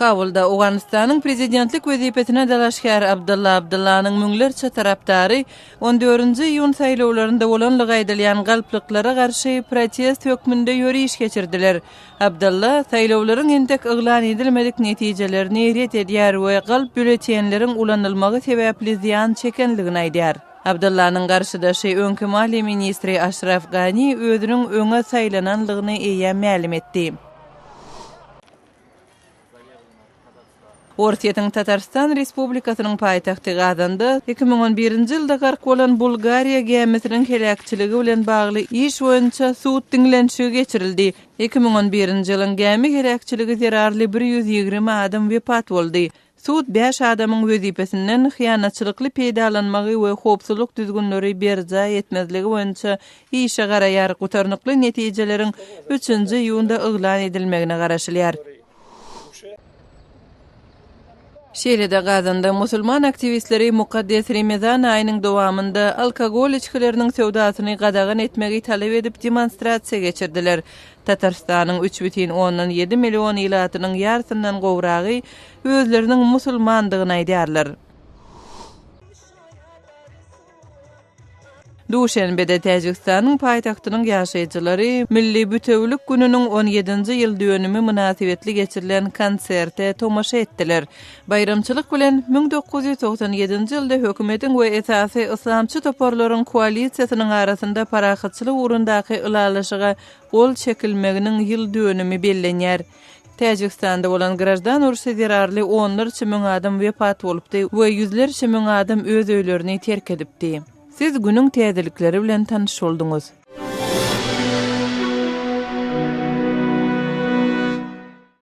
Kabulda Awganistanyň prezidentlik wezipetine dalaşkar Abdullah Abdullah'nyň müňlerçe tarapdary 14-nji iýun saýlawlarynda bolanlyk aýdylýan galplyklara garşy protest hökmünde ýöriş geçirdiler. Abdullah saýlawlaryň entek yglan edilmedik netijelerini ret edýär we galp bületenleriň ulanylmagy sebäpli ziýan çekenligini aýdýar. Abdullah'nyň garşydaşy öňkü Maliýe ministri Ashraf Ghani özüniň öňe saýlananlygyny eýe mälim etdi. Ortiýetiň Tatarstan Respublikasynyň paýtagty Gazanda 2011-nji ýylda gark bolan Bulgariýa gemisiniň helakçyligi bilen bagly iş boýunça suud diňlenşigi geçirildi. 2011-nji ýylyň gemi helakçyligi zerarly 120 adam wepat boldy. Suud 5 adamyň wezipesinden hyýanatçylykly peýdalanmagy we howpsuzlyk düzgünleri berja etmezligi boýunça işe garaýar gutarnykly netijeleriň 3-nji iýunda yglan edilmegine garaşylýar. Şeýlede Gazanda musulman aktivistleri Mukaddes Ramazan aýynyň dowamında alkogol içkileriniň sewdasyny gadagan etmegi talep edip demonstrasiýa geçirdiler. Tatarstanyň 3,7 million ýylatynyň ýartyndan gowragy özleriniň musulmandygyny aýdýarlar. Duşenbede Täjikistanyň paýtagtynyň ýaşaýjylary Milli Bütewlik gününiň 17-nji ýyl dönümi münasibetli geçirilen konserte tomaşa etdiler. Bayramçylyk bilen 1997-nji ýylda hökümetiň we esasy islamçy toparlaryň koalisiýasynyň arasynda parahatçylyk urundaky ylalaşyga gol çekilmeginiň ýyl dönümi bellenýär. Täjikistanda bolan grajdan urusy zerarly onlarça müň adam wepat bolupdy we ýüzlerçe müň adam öz öýlerini terk edipdi. Siz günüň täzelikleri bilen tanyş boldunuz.